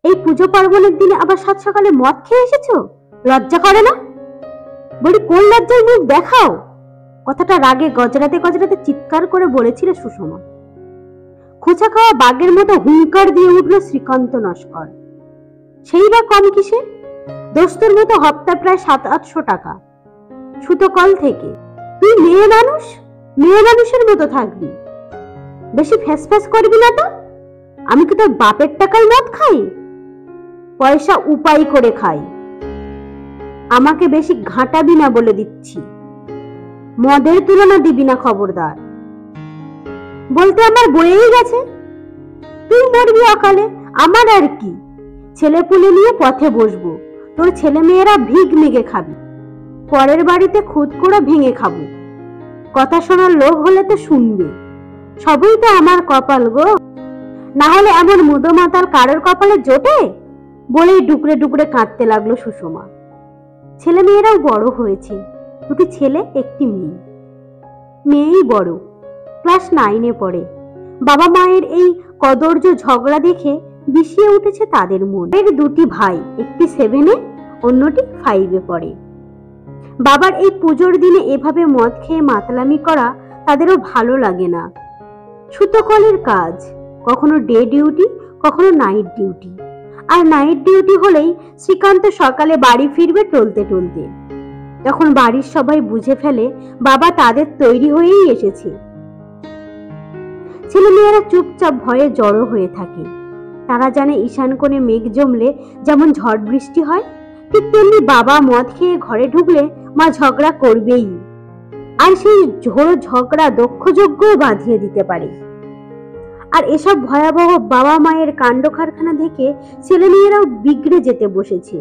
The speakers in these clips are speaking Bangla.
এই পুজো পার্বণের দিনে আবার সাত সকালে মদ খেয়ে এসেছো? লজ্জা করে না? বলি কোন লজ্জার মুখ দেখাও? কথাটা রাগে গজরাতে গজরাতে চিৎকার করে বলেছিল সুষমা। খোঁচা খাওয়া বাঘের মতো হুঙ্কার দিয়ে উঠল শ্রীকান্ত নস্কর। সেই বা কম কিসে? দোস্তর মতো হপ্তা প্রায় 700-800 টাকা সুতোকল থেকে। তুই মেয়ে মানুষ, মেয়ে মানুষের মতো থাকবি। বেশি ফ্যাস করবি না তো। আমি কি তোর বাপের টাকায় মদ খাই? পয়সা উপায় করে খাই। আমাকে বেশি ঘাঁটাবি না বলে দিচ্ছি। মদের তুলনা দিবি না খবরদার। বলতে আমার বয়েই গেছে। তুই মরবি অকালে, আমার আর কি। ছেলে পুলে নিয়ে পথে বসবো, তোর ছেলে মেয়েরা ভিগ মেগে খাবি। পরের বাড়িতে খুদ করে ভেঙে খাবো। কথা শোনার লোক হলে তো শুনবে। সবই তো আমার কপাল গো, না হলে এমন মুদমাতাল কারোর কপালে জোটে? বলেই ডুকরে ডুকরে কাঁদতে লাগলো সুষমা। ছেলে মেয়েরাও বড় হয়েছে, দুটি ছেলে একটি মেয়ে। মেয়েই বড়, ক্লাস 9-এ পড়ে। বাবা মায়ের এই কদর্য ঝগড়া দেখে বিষিয়ে উঠেছে তাদের মন। এর দুটি ভাই, একটি 7-এ অন্যটি 5-এ পড়ে। বাবার এই পুজোর দিনে এভাবে মদ খেয়ে মাতলামি করা তাদেরও ভালো লাগে না। সুতোকলের কাজ, কখনো ডে ডিউটি, কখনো নাইট ডিউটি। আর নাইট ডিউটি হলেই শ্রীকান্ত সকালে বাড়ি ফিরবে টলতে টলতে। তখন বাড়ির সবাই বুঝে ফেলে বাবা তাদের তৈরি হয়েই এসেছে। ছেলেমেয়েরা চুপচাপ ভয়ে জড়ো হয়ে থাকে। তারা জানে ঈশান কোণে মেঘ জমলে যেমন ঝড় বৃষ্টি হয়, ঠিক তেমনি বাবা মদ খেয়ে ঘরে ঢুকলে মা ঝগড়া করবেই। আর সেই ঝোড়ো ঝগড়া দক্ষযজ্ঞও বাঁধিয়ে দিতে পারে। আর এসব ভয়াবহ বাবা মায়ের কাণ্ড কারখানা দেখে ছেলেমেয়েরাও বিগড়ে যেতে বসেছে।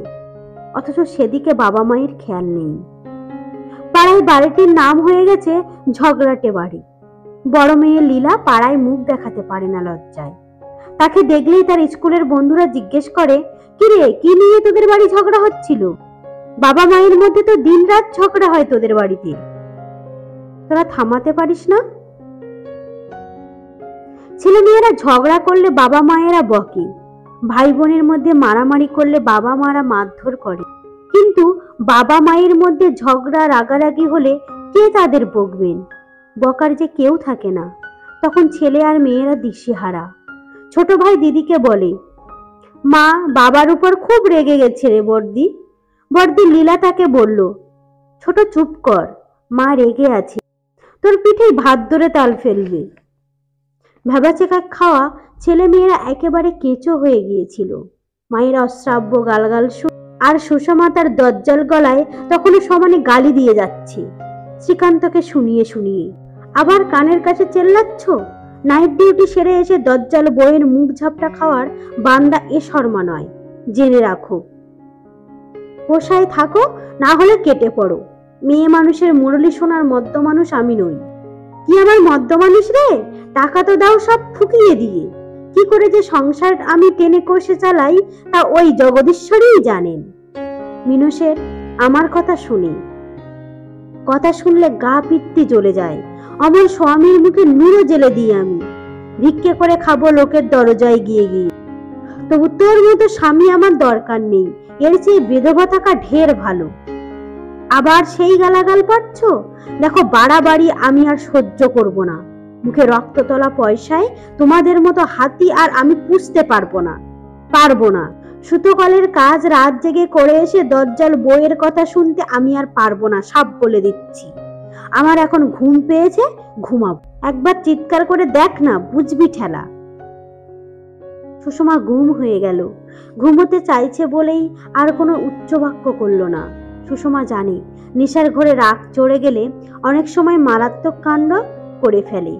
অথচ সেদিকে বাবা মায়ের খেয়াল নেই। পাড়ায় বাড়িটির নাম হয়ে গেছে ঝগড়াটে বাড়ি। বড় মেয়ে লীলা পাড়ায় মুখ দেখাতে পারে না লজ্জায়। তাকে দেখলেই তার স্কুলের বন্ধুরা জিজ্ঞেস করে, কিরে, কি নিয়ে তোদের বাড়ি ঝগড়া হচ্ছিল? বাবা মায়ের মধ্যে তো দিন রাত ঝগড়া হয় তোদের বাড়িতে, তোরা থামাতে পারিস না? ছেলে মেয়েরা ঝগড়া করলে বাবা মায়েরা বকে, ভাই বোনের মধ্যে মারামারি করলে বাবা মারা মারধর করে। কিন্তু বাবা মায়ের মধ্যে ঝগড়া রাগারাগি হলে কে তাদের বকবেন? বকার যে কেউ থাকে না। তখন ছেলে আর মেয়েরা দিশেহারা। ছোট ভাই দিদিকে বলে, মা বাবার উপর খুব রেগে গেছে রে বর্দি। বর্দি লীলা তাকে বলল, ছোট চুপ কর, মা রেগে আছে, তোর পিঠে ভাত ধরে তাল ফেলবে। ভেবাচেকা খাওয়া ছেলে মেয়েরা একেবারে কেঁচো হয়ে গিয়েছিল। মায়ের অশ্রাব্য গালগাল আর সুষমা তার দজ্জাল গলায় তখনও সমানে গালি দিয়ে যাচ্ছে শ্রীকান্তকে শুনিয়ে শুনিয়ে। আবার কানের কাছে চেল্লাচ্ছ? নাইট ডিউটি সেরে এসে দজ্জাল বইয়ের মুখ ঝাপটা খাওয়ার বান্দা এ শর্মা নয়, জেনে রাখো। পোষায় থাকো, না হলে কেটে পড়ো। মেয়ে মানুষের মুরলি সোনার মদ্য মানুষ আমি নই। কি আমার মদ্য মানুষ রে? টাকা তো দাও সব ফুকিয়ে দিয়ে। কি করে যে সংসার আমি টেনে কষে চালাই তা ওই জগদীশ্বরই জানেন। মিনসের আমার কথা শুনলে গা পিত্তি জ্বলে যায়। আমার স্বামীর মুখে নুরো জেলে দিই আমি। ভিক্ষে করে খাবো লোকের দরজায় গিয়ে গিয়ে। তবু তোর মতো স্বামী আমার দরকার নেই, এর চেয়ে বিধবা থাকা ঢের ভালো। আবার সেই গালাগাল পাচ্ছ? দেখো বাড়াবাড়ি আমি আর সহ্য করব না। মুখে রক্ত তোলা পয়সায় তোমাদের মতো হাতি আর আমি পুষতে পারবো না। সুতোকলের কাজ রাত জেগে করে এসে দজ্জাল বইয়ের কথা শুনতে আমি আর পারবো না, সাপ বলে দিচ্ছি। আমার এখন ঘুম পেয়েছে, ঘুমাবো। একবার চিৎকার করে দেখ না, বুঝবি ঠেলা। সুষমা গুম হয়ে গেল। ঘুমোতে চাইছে বলেই আর কোনো উচ্চ বাক্য করল না। সুষমা জানে নেশার ঘরে রাগ চড়ে গেলে অনেক সময় মারাত্মক কাণ্ড করে ফেলে।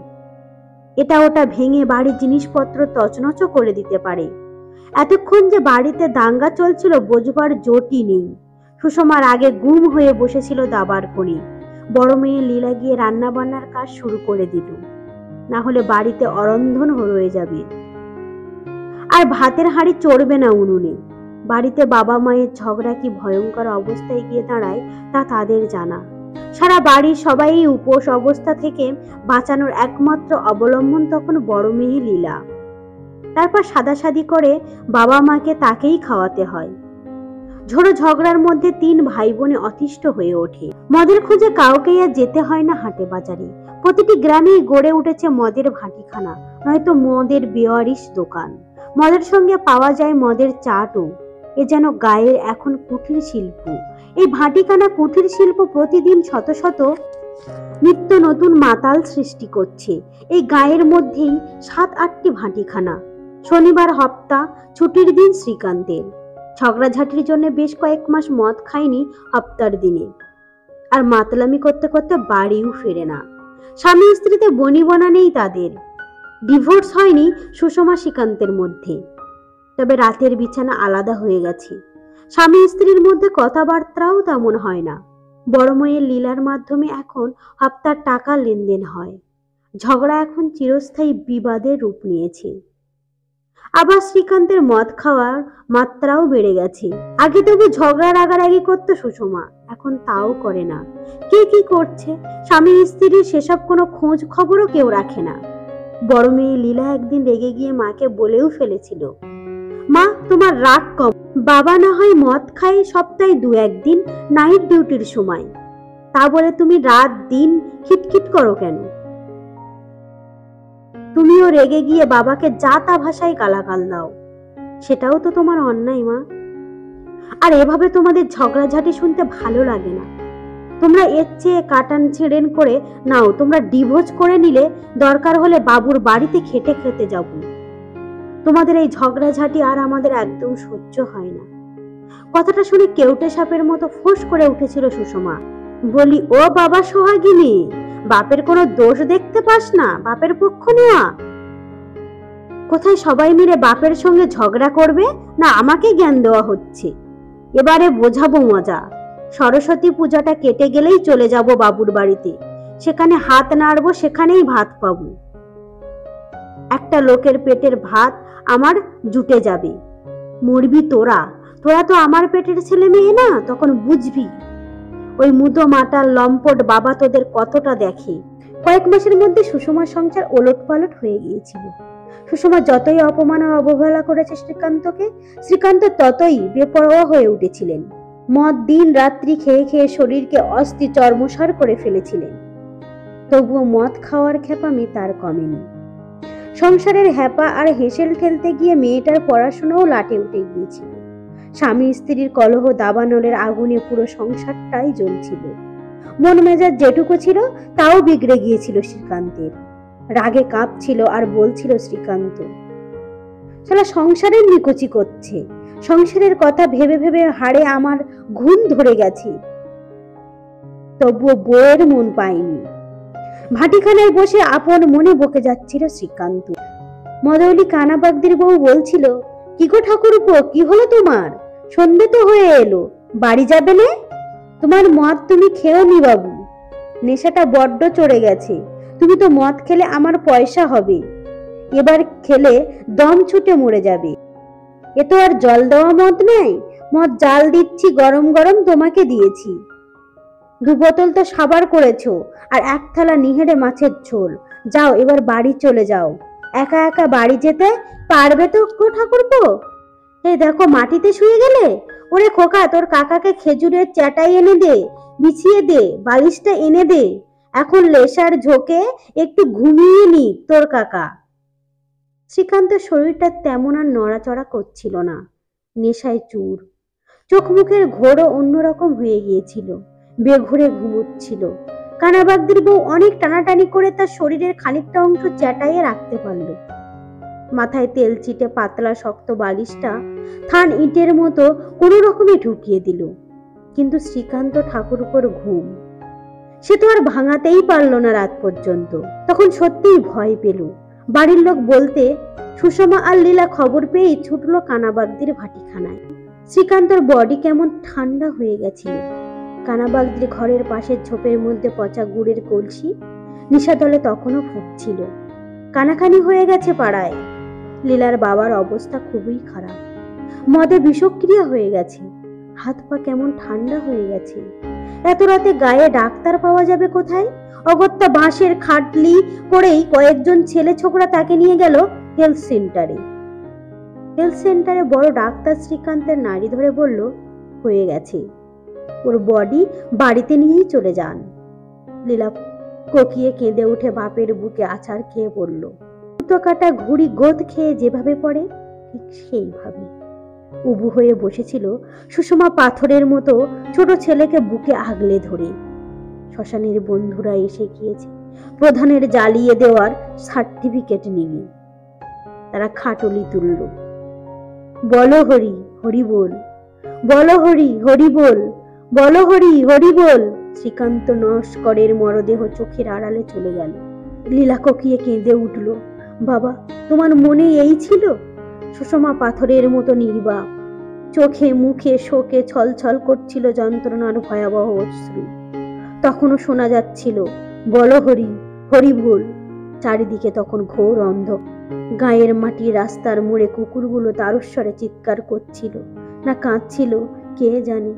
এটা ওটা ভেঙে বাড়ির জিনিসপত্র তছনছ করে দিতে পারে। এতক্ষণ যে বাড়িতে দাঙ্গা চলছিল বোঝবার জোটই নেই। সুষমার আগে গুম হয়ে বসেছিল দাবার কোণে। বড় মেয়ে লীলা গিয়ে রান্না বান্নার কাজ শুরু করে দিল, না হলে বাড়িতে অরন্ধন রয়ে যাবে। আর ভাতের হাঁড়ি চড়বে না উনুনে। বাড়িতে বাবা মায়ের ঝগড়া কি ভয়ঙ্কর অবস্থায় গিয়ে দাঁড়ায় তা তাদের জানা। সারা বাড়ির সবাই উপোস অবস্থা থেকে বাঁচানোর একমাত্র অবলম্বন তখন বড় মেয়ে লীলা। তারপর সাদাসাদি করে বাবা মাকে তাকেই খাওয়াতে হয়। ঝোড়ো ঝগড়ার মধ্যে 3 ভাই বোনে অতিষ্ঠ হয়ে ওঠে। মদের খোঁজে কাউকেই আর যেতে হয় না হাটে বাজারে। প্রতিটি গ্রামেই গড়ে উঠেছে মদের ভাটিখানা, নয়তো মদের বেওয়ারিশ দোকান। মদের সঙ্গে পাওয়া যায় মদের চাটও। এ যেন গায়ের এখন কুটির শিল্প। এই ভাটিখানা কুটির শিল্প প্রতিদিন শত শত নিত্য নতুন মাতাল সৃষ্টি করছে। এই গায়ের মধ্যেই 7-8টি ভাটিখানা। শনিবার হপ্তা, ছুটির দিন শ্রীকান্তের। ঝগড়াঝাটির জন্য বেশ কয়েক মাস মদ খায়নি হপ্তার দিনে। আর মাতলামি করতে করতে বাড়িও ফেরে না। স্বামী স্ত্রীতে বনিবনা নেই তাদের। ডিভোর্স হয়নি সুষমা শ্রীকান্তের মধ্যে, তবে রাতের বিছানা আলাদা হয়ে গেছে। স্বামী স্ত্রীর মধ্যে কথাবার্তাও তেমন হয় না। বড় মেয়ের লীলার মাধ্যমে এখন হপ্তার টাকা লেনদেন হয়। ঝগড়া এখন চিরস্থায়ী বিবাদের রূপ নিয়েছে। আবার শ্রীকান্তের মদ খাওয়ার মাত্রাও বেড়ে গেছে। আগে তবু ঝগড়া রাগারাগি করতো সুষমা, এখন তাও করে না। কে কি করছে স্বামী স্ত্রীর সেসব কোনো খোঁজ খবরও কেউ রাখে না। বড় মেয়ে লীলা একদিন রেগে গিয়ে মাকে বলেও ফেলেছিল, মা তোমার রাগ কম, বাবা না হয় মদ খায় সপ্তাহে 2-1 দিন নাইট ডিউটির সময়, তা বলে তুমি রাত দিন খিটখিট করো কেন? তুমিও রেগে গিয়ে বাবাকে যা তা ভাষায় গালাগাল দাও, সেটাও তো তোমার অন্যায় মা। আর এভাবে তোমাদের ঝগড়াঝাটি শুনতে ভালো লাগে না। তোমরা এর চেয়ে কাটান ছেড়েন করে নাও, তোমরা ডিভোর্স করে নিলে দরকার হলে বাবুর বাড়িতে খেটে খেতে যাব। তোমাদের এই ঝগড়াঝাটি আর আমাদের একদম সহ্য হয় না। কথাটা শুনে কেউটে সাপের মতো ফোঁস করে উঠেছিল সুষমা। বলি, ও বাবা সোহাগিনী, বাপের কোনো দোষ দেখতে পাস না? বাপের পক্ষ নেওয়া কোথায়? সবাই মিলে বাপের সঙ্গে ঝগড়া করবে না আমাকে জ্ঞান দেওয়া হচ্ছে? এবারে বোঝাবো মজা। সরস্বতী পূজাটা কেটে গেলেই চলে যাব বাবুর বাড়িতে, সেখানে হাত নাড়বো, সেখানেই ভাত পাবো। একটা লোকের পেটের ভাত আমার জুটে যাবে। মরবি তোরা, তোরা তো আমার পেটের ছেলে মেয়ে না, তখন বুঝবি। ওই মুদো মাটার লম্পট বাবা তোদের কতটা দেখে। কয়েক মাসের মধ্যে সুষমার সংসার ওলটপালট হয়ে গিয়েছিল। সুষমা যতই অপমান ও অবহেলা করেছে শ্রীকান্তকে, শ্রীকান্ত ততই বেপরোয়া হয়ে উঠেছিলেন। মদ দিন রাত্রি খেয়ে খেয়ে শরীরকে অস্থি চর্মসার করে ফেলেছিলেন। তবুও মদ খাওয়ার খেপামি তার কমেনি। সংসারের হ্যাপা আর হেসেল ঠেলতে গিয়ে মেয়েটার পড়াশোনাও লাটে উঠে গিয়েছিল। স্বামী স্ত্রীর কলহ দাবানলের আগুনে পুরো সংসারটাই জ্বলছিল। মন মেজাজ যেটুকু ছিল তাও বিগড়ে গিয়েছিল শ্রীকান্তের। রাগে কাঁপছিল আর বলছিল শ্রীকান্ত, শালা সংসারের নিকুচি করছে। সংসারের কথা ভেবে ভেবে হাড়ে আমার ঘুম ধরে গেছে। তবুও বউয়ের মন পায়নি। ভাটিখানায় বসে আপন মনে বকে যাচ্ছিল শ্রীকান্ত। মদৌলি কানাবাগদির বউ বলছিল, কি গো ঠাকুরপো, কি হলো তোমার? সন্ধে তো হয়ে এলো, বাড়ি যাবে না? তোমার মদ তুমি খেও নি বাবু, নেশাটা বড্ড চড়ে গেছে। তুমি তো মদ খেলে আমার পয়সা হবে, এবার খেলে দম ছুটে মরে যাবে। এ তো আর জল দেওয়া মদ নেই, মদ জাল দিচ্ছি, গরম গরম তোমাকে দিয়েছি। 2 বোতল তো সাবার করেছো, আর 1 থালা নিহেড়ে মাছের ঝোল। যাও এবার বাড়ি চলে যাও। একা একা বাড়ি যেতে পারবে তো গো ঠাকুরপো? এই দেখো মাটিতে শুয়ে গেলে। ওরে খোকা, তোর কাকাকে খেজুরের চাটাই এনে দে, বিছিয়ে দে, বালিশটা এনে দে। এখন লেসার ঝোঁকে একটু ঘুমিয়ে নি তোর কাকা। শ্রীকান্তের শরীরটা তেমন আর নড়াচড়া করছিল না, নেশায় চুর। চোখ মুখের ঘোরও অন্যরকম হয়ে গিয়েছিল, বেঘুরে ঘুমোচ্ছিল। কানাবাগদির বউ অনেক টানাটানি করে তার শরীরের খানিকটা অংশ চ্যাটাইয়ে রাখতে পারল। মাথায় তেল চিটে পাতলা শক্ত বালিশটা থান ইটের মতো কোনো রকমে ঢুকিয়ে দিল। কিন্তু শ্রীকান্ত ঠাকুরপোর ঘুম সে তো আর ভাঙাতেই পারল না রাত পর্যন্ত। তখন সত্যিই ভয় পেল। বাড়ির লোক বলতে সুষমা আর লীলা খবর পেয়েই ছুটলো কানাবাগদির ভাটিখানায়। শ্রীকান্তর বডি কেমন ঠান্ডা হয়ে গেছিল। কানাবাগদির ঘরের পাশের ঝোপের মধ্যে পচা গুড়ের কলসি নিশাদলে তখনও ফুটছিল। কানাকানি হয়ে গেছে পাড়ায়। লীলার বাবার অবস্থা খুবই খারাপ, মদে বিষক্রিয়া হয়ে গেছে। হাত পা কেমন ঠান্ডা হয়ে গেছে। এত রাতে গায়ে ডাক্তার পাওয়া যাবে কোথায়? অগত্যা বাঁশের খাটলি করেই কয়েকজন ছেলে ছোকরা তাকে নিয়ে গেল হেলথ সেন্টারে। হেলথ সেন্টারে বড় ডাক্তার শ্রীকান্তের নাড়ি ধরে বলল, হয়ে গেছে, ওর বডি বাড়িতে নিয়েই চলে যান। লীলা কোকিয়ে কেঁদে উঠে বাপের বুকে আছাড় খেয়ে পড়ল। সুতো কাটা ঘুড়ি গোদ খেয়ে যেভাবে পড়ে ঠিক সেইভাবে উবু হয়ে বসেছিল সুষমা, পাথরের মতো ছোট ছেলেকে বুকে আগলে ধরে। শ্মশানের বন্ধুরা এসে গিয়েছে প্রধানের জ্বালিয়ে দেওয়ার সার্টিফিকেট নিয়ে। তারা খাটলি তুলল, বলো হরি হরি বল, বলো হরি হরি বল, বলো হরি হরি বল। শ্রীকান্ত নস্করের মরদেহ চোখের আড়ালে চলে গেল। লীলা কোকিয়ে কেঁদে উঠল, বাবা তোমার মনে এই ছিল? সুষমা পাথরের মতো নির্বাক, চোখে মুখে শোকে ছলছল করছিল যন্ত্রণার ভয়াবহ অশ্রু। তখনও শোনা যাচ্ছিল, বলো হরি হরি বল। চারিদিকে তখন ঘোর অন্ধকার। গায়ের মাটির রাস্তার মোড়ে কুকুরগুলো তারস্বরে চিৎকার করছিল না কাঁদছিল কে জানে।